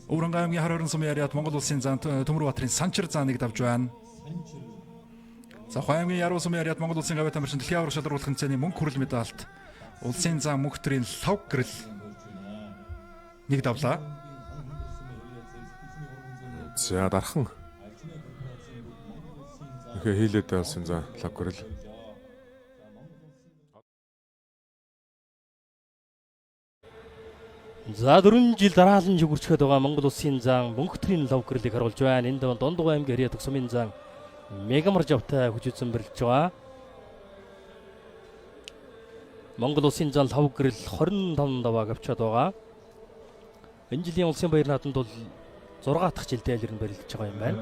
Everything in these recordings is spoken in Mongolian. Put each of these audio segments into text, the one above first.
Өврөнгө аймгийн Харорон сумын яриад Монгол улсын зам Төмөрбаатарын Санчир зааныг давж байна. За Хувай аймгийн Яруу сумын яриад Монгол улсын гавьяа тамирчин дэлхийн аварга шалгаруулах хэмжээний мөнгө хүрэл медальт улсын зам мөнх төрийн лав гэрэл нэг давлаа. За дархан. Ихэ хийлээд болсон за лав гэрэл. За 4 жил дараалан жүгүрчгээд байгаа Монгол улсын зам мөнх төрийн лав гэрлийг харуулж байна. Энд Дундгой аймгийн яриад сумын зам мегамар жавтай хүчтэй бэрэлж байгаа. Монгол улсын зам лав гэрэл 25 даваа авчаад байгаа. Энэ жилийн улсын баяр наадамд бол 6 дахь жилдээ аль нь барилдаж байгаа юм байна.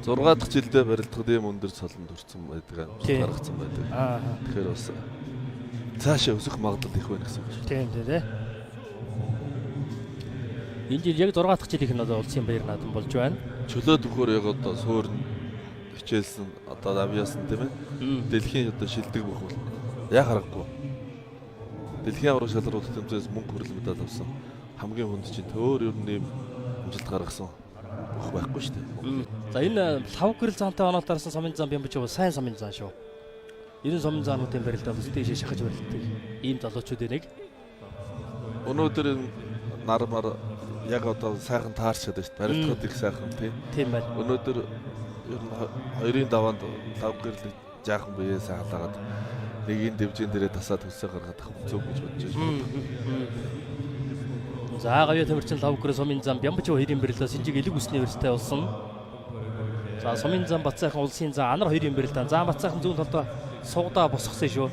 6 дахь жилдээ барилдахад ийм өндөр цалин төрсэн байдаг, гаргацсан байдаг. Тэгэхээр бас цаашаа өсөх магадлал их байна гэсэн үг шүү. Тийм тийм. Энэ жил яг 6 дахь жилийнх нь одоо улсын баяр наадам болж байна. Чөлөөт өгөхөр яг одоо суурн хичээлсэн одоо авьяасан тийм ээ. Дэлхийн одоо шилдэг бүх бол яг харахгүй. Дэлхийн аварга шалгаруулах тэмцээс мөнгө хүрэл медаль авсан хамгийн хүнд чинь төөр ер нь ийм амжилт гаргасан бүх байхгүй шүү дээ. За энэ лав гэрэл заантай онол дарсан сумын зам юм бич сайн сумын зам шүү. 90 сумын заануудын барилдаа бас тийшээ шахаж барилддаг ийм залуучуудын нэг. Өнөөдөр нар мар яг одоо сайхан таарчаад байна шүү дээ. Барилдахад их сайхан тийм байна. Өнөөдөр ер нь хоёрын даваанд лав гэрлийг жаахан бие сайхалгаад нэгийн дэвжин дээрээ тасаад хөсөө гаргаад авах зөв гэж бодож байна. За гавьяа тамирчин лав гэрэл сумын зам Бямбачуу хоёрын барилдаа Синжиг элэг үсний өрстэй болсон. За сумын зам Бацайхан улсын зам Анар хоёрын барилдаа Зам Бацайхан зүүн талдаа сугдаа босгосон шүү.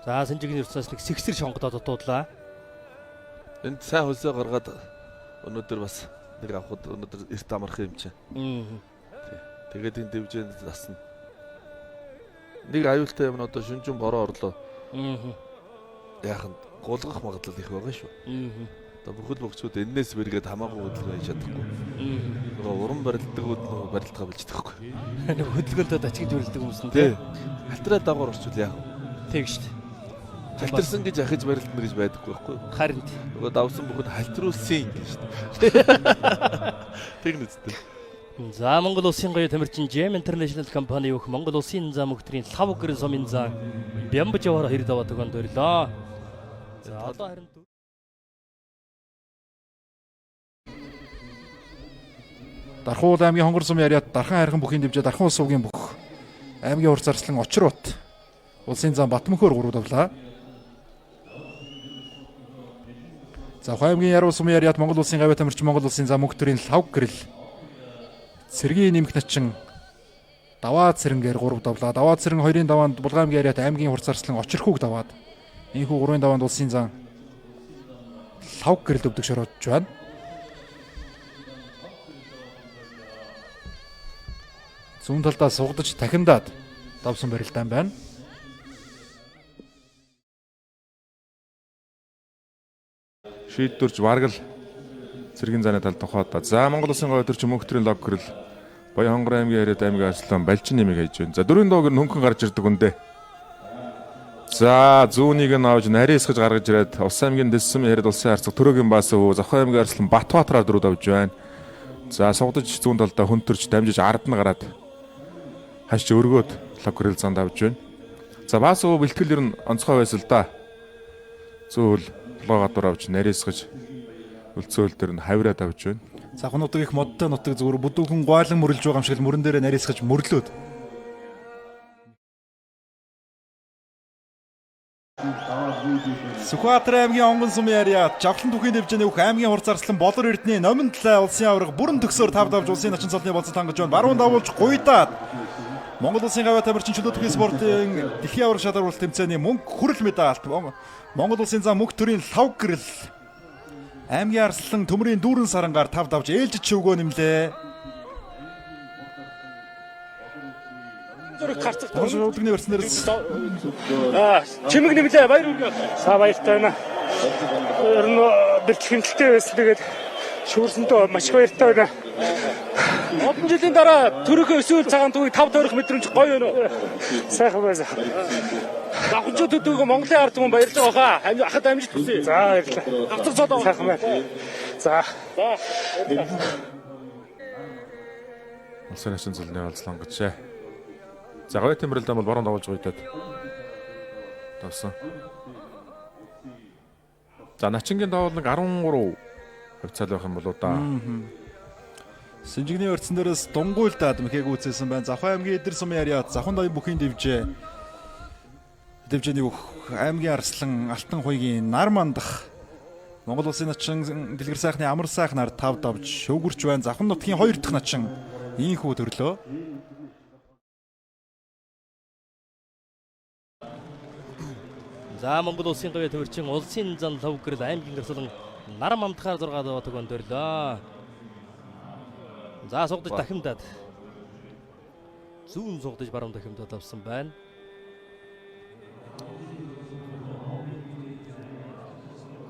За Синжигийн өрсөөс нэг сэгсэр шонгодоод дуудлаа. Энд сайн хөлсөө гаргаад өнөөдөр бас нэг авахд өнөөдөр эрт амарх юм чинь. Тэгээд энэ дэвжээнд засна. Нэг аюултай юм одоо шүнжин бороо орлоо. Яахан гулгах магадлал их байгаа шүү. Одоо бүхэл богцууд энээс бэргээд хамаагүй хөдөлгөөн хийж чадахгүй. Нөгөө уран барилдагууд нөгөө барилдгаа билж чадахгүй. Нэг хөдөлгөөнтэй ачиж барилдаг хүмүүс нь тий. Халтраа дагавар орчвол яах вэ? Тэг шүү дээ. Халтарсан гэж ахиж барилдана гэж байдаггүй байхгүй юу? Харин нөгөө давсан бүхэнд халтруулсан гэж шүү дээ. Тэг нүцтэй. За Монгол улсын гавьяа тамирчин Gem International компани өөх Монгол улсын зам мөнхтрийн лав гэрэл сумын зам Бямбачуугаар 2 даваа төгөөнд өрлөө. За одоо харин Дархуул аймгийн Хонгор сумын яриад Дархан хайрхан бүхийн дэвжээ Дархан улс сувгийн бүх аймгийн урт зарслан Очрот улсын зам Батмөнхөөр 3 давлаа. За Хувай аймгийн Яруу сумын яриад Монгол улсын гавьяа тамирчин Монгол улсын зам мөнх төрийн лав гэрэл Сэргийн нэмэх начин Даваа цэрэнгээр 3 давлаа. Даваа цэрэн 2-ын даваанд Булган аймгийн яриад аймгийн урт зарслан Очирхүүг даваад энэхүү 3-ын даваанд улсын зам лав гэрэл өвдөг шороодж байна. Зүүн талдаа сугдаж дахиндаад давсан барилдаан байна. Шийдвэрж варгал цэргийн зааны талд тухайд. За Монгол улсын гавьяа тамирчин мөнх төрийн лав гэрэл Баян Хонгор аймгийн яриад аймгийн арслан Балчин нэмийг хайж байна. За 4 доогэр хөнгөн гарч ирдэг үндэ. За зүүнийг нь авч нарийсгаж гаргаж ирээд Улс аймгийн дэсэм яриад улсын харьцаг Төрөгийн баас өвөө Завхай аймгийн арслан Батбаатараар 4 давж байна. За сугдаж зүүн талдаа хөнтөрч дамжиж ард нь гараад хашч өргөөд лав гэрэл занд авж байна. За баас өвөө бэлтгэл ер нь онцгой байсан л да. Зөөл гадуур авч нарийсгаж үлцөөл дээр нь хавираад авч байна. Сахнуудыг их модтой нутаг зүгээр бүдүүхэн гойлон мөрлж байгаа юм шиг л мөрөн дээрээ нарийсгаж мөрлөөд. Сүхбаатар аймгийн Онгон сумын яриад Жавхлан түүхийн дэвжээний бүх аймгийн хурц зарслан Болор Эрдэнэ Номин талай улсын аварга бүрэн төгсөөр 5 давж улсын начин цолны болцол хангаж байна. Баруун давуулж гуйдаад Монгол улсын гавьяа тамирчин чөлөө түүхийн спортын дэлхийн аварга шалгаруулалт тэмцээний мөнх хүрэл медальт Монгол улсын зам мөнх төрийн лав гэрэл аймгийн арслан төмрийн дүүрэн сарангаар 5 давж ээлжид шөвгөө нэмлээ. Зүрх гарцах удагны барьснаас чимэг нэмлээ баяр хүргэе. Са баяртай байна. Ер нь бэлтгэл хэмтэлтэй байсан. Тэгээд шүүрсэндөө маш баяртай байна. Олон жилийн дараа төрөх өсвөл цагаан түүхийг 5 тойрох мэдрэмж гоё өнөө. Сайхан байсан. Давханчууд төдөөг Монголын ард түмэн баярлж байгаа хаа. Ахад амжилт хүсье. За баярлалаа. Авцар цодоо сайхан байна. За. Улсын ашин зөвлөний олзлон гэжээ. За говь тэмрэлдээ бол борон дагуулж гойдод тавсан. За начингийн давал нэг 13 хувьцаал байх юм болоо да. Синжигний өрцөн дээрээс дунгуйлдаад мөхийг үүссэн байна. Завхай аймгийн эдэр сумын яриад завхан даян бүхийн дэвжээний бүх аймгийн арслан алтан хуйгийн нар мандах Монгол улсын начин дэлгэр сайхны амар сайхнаар 5 давж шөвгөрч байна. Завхан нутгийн 2 дахь начин ийхүү төрлөө. За Монгол улсын говь төвөрчин улсын зан лав гэрэл аймгийн гэрэлэн нар мандахаар 6 даваа төгөн төрлөө. За сугдаж дахимдаад зүүн сугдаж баруун дахимдаад авсан байна.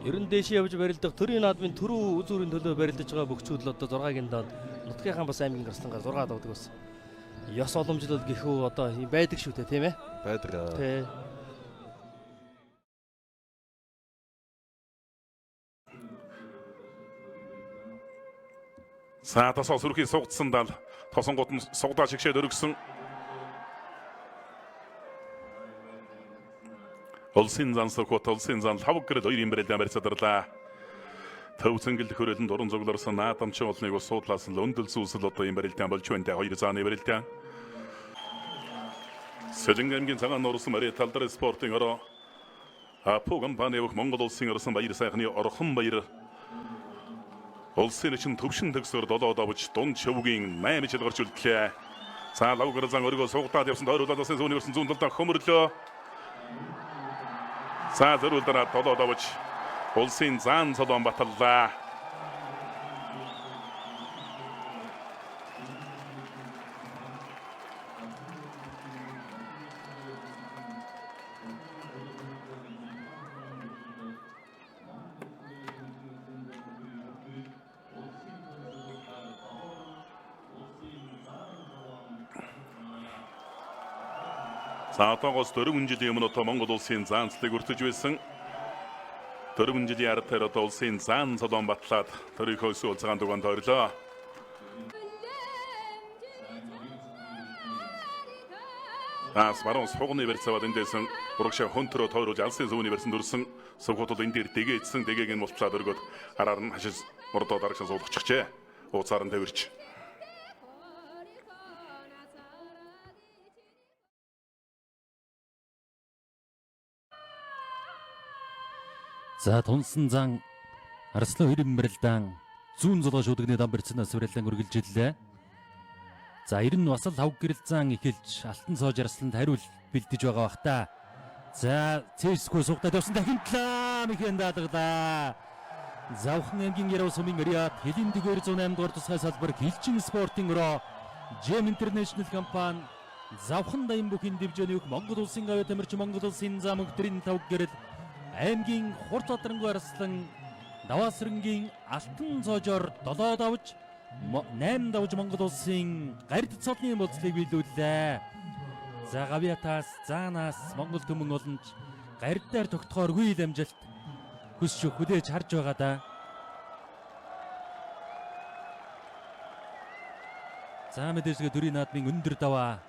Ерөн дэшээ явж барилдах төрийн наадмын төрөө үзүүрийн төлөө барилдаж байгаа бөхчүүд л одоо 6-гийн доод нутгийнхаа бас аймгийн гарслангаар 6 давдаг бас. Ёс боломжлол гэхүү одоо байдаг шүү дээ тийм ээ. Байдаг. Тий. За тасаа сүрхий сугдсан дал тосонгууд нь сугдаа шигшээд өргөсөн. Улсын зан сөхөт улсын зан лав гэрэл 2 имбэрэлдээ барьцаадарлаа. Төвцөнгөл хөрөлөнд уран зөглөрсөн наадамчин олныг суудлаас л өндөл зүйлсэл одоо имбэрэлдээ болж байна. 2 зааны имбэрэлдээ. Сэжингийн цагаан нуурсан мари талдар спортын ороо Апо компани бүх Монгол улсын орсон баяр сайхны орхон баяр улсын чин төвшин төгсөөр 7 давж дунд шөвгийн 8 жил гарч үлдлээ. За лав гэрэл зан өргөө сугдаад явсан тойруулаад бас зүүн өрсөн зүүн талдаа хөмөрлөө. За зөрүүлдэраа 7 давж улсын зан цодон баталлаа. За отоогоос 4 жилийн өмнө одоо Монгол улсын заанцлыг өртөж байсан. 4 жилийн аргаар одоо улсын заан цодон батлаад төрийнхөө сүүл цагаан дугаан тойрлоо. Ас баруун согны барьцаад эндээсэн урагшаа хөнтрөө тойруулж алсын зүүнний барьсан дүрсэн сувгуудад энэ дээр дэгээдсэн дэгээг нь мултлаад өргөд араар нь хашиж мордоо дарагшаа суулгачихжээ. Ууцаар нь тавирч. За тунсан зан арслан хөрөн барилдаан зүүн зулгаа шүдэгний дан барьцнаас барилдаан үргэлжиллээ. За 90 нь бас л хав гэрэл зан эхэлж алтан соож арсланд хариул бэлдэж байгаа бах та. За цэсгүй сугдаад явсан дахинтлаа мэхэн даатгалаа. Завхан аймгийн Яруу сумын Ариад Хилэн дэг 208 дугаар тусгай салбар Хилчин спортын өрөө Gem International компани Завхан даян бүхийн дэвжээний Монгол улсын говь тамирч Монгол улсын зам өгдрийн тав гэрэл аймгийн Хурц Баатарнгүй арслан Даваасрынгийн алтан цоожоор 7 давж 8 давж Монгол улсын гард цолны боцлыг биелүүллээ. За гавьятаас заанаас Монгол түмэн олонч гардаар тогтохооргүй амжилт хүсч хүлээж харж байгаа да. За мэдээсгээ төрийн наадмын өндөр даваа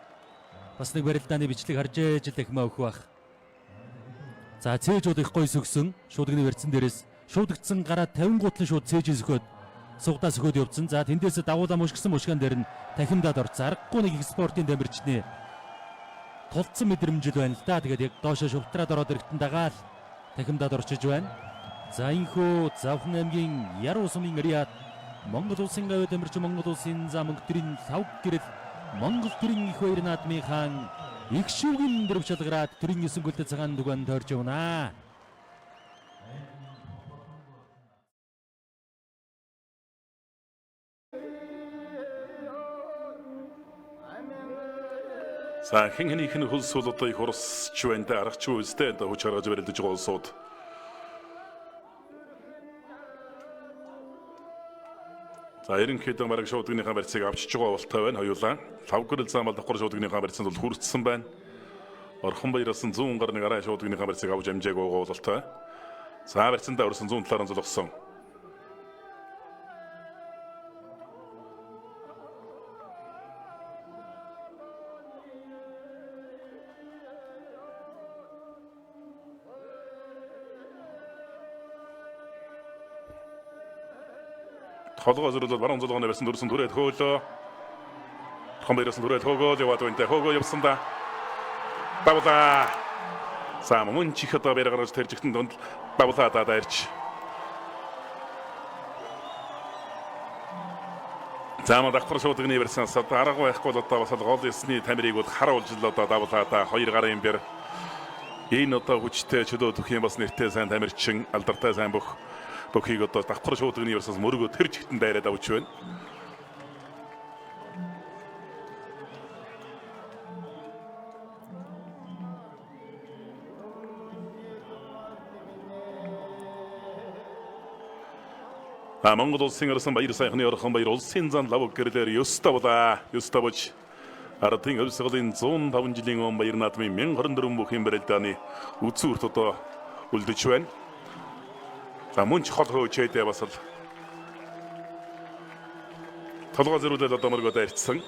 бас нэг барилдааны бичлэг харж ээж л ихмээ өгөх бах. За цээжүүд их гой сөгсөн шуудганы барьцсан дээрээс шуудагдсан гараа 50 гутлан шууд цээж сөхөд сугдаа сөхөд явцсан. За тэндээс дагуулаа мушгсан мушгаан дээр нь тахимдаад орцсон. Аргагүй нэг их спортын дамирчны тулцсан мэдрэмжил байна л да. Тэгээд яг доошо шувтраад ороод ирэхтэн дагаал тахимдаад орчиж байна. За инхүү Завхан аймгийн Яруу сумын Ариад Монгол улсын говь тамирч Монгол улсын зам өгдрийн лав гэрэл Монгол төрийн их баяр наадмын хаан их шүргэн дөрв шалгараад төрийн 9 гөлтэй цагаан дугаан тойрж явна. За хинхнийх нь хөлс бол одоо их урсч байна да аргач үстэй одоо хүч харгаж барилдаж байгаа улсууд. За ерөнхийдөө мараг шуудгийнхаа барьцыг авчиж байгаа болтой байна. Хоёулаа. Лав гэрэл зам бол давхар шуудгийнхаа барьцанд бол хүртсэн байна. Орхон баяраас 100 гарны гараа шуудгийнхаа барьцыг авч амжааг байгаа болтой. За барьцандаа өрсөн 100 талаар зулгсан. толгой зөрүүлээд баруун зулгооны барьсан дөрсөн түрээд хөөлөө. Орхон баяраас түрээд хөөгөө яваад байна. Хөөгөө явсан да. Бавла. За мөн чих одоо бэр гаргаж тэржигтэн донд бавла даарч. За мөн давхар шуудганы барьсан сад арга байхгүй бол одоо бас гол ясны тамирыг бол харуулж л одоо давлаада 2 гарын бэр энэ одоо хүчтэй чөлөө төх юм бас нэртэй сайн тамирчин алдартай сайн Бөхийг одоо давхар шуудганы барьсаас мөргөө тэр жигтэн дайраад авч байна. Монгол улсын орсон баяр сайхны орхон баяр улсын зан лав гэрлэр ёстовла ёстовж ардын өвсгөлийн 105 жилийн он баяр наадмын 1024 бүхэн барилдааны үзүүрт одоо үлдэж байна. За мөн ч хол хөөчөөдөө бас л толгой зөрүүлээд одоо мөргөө дайрцсан.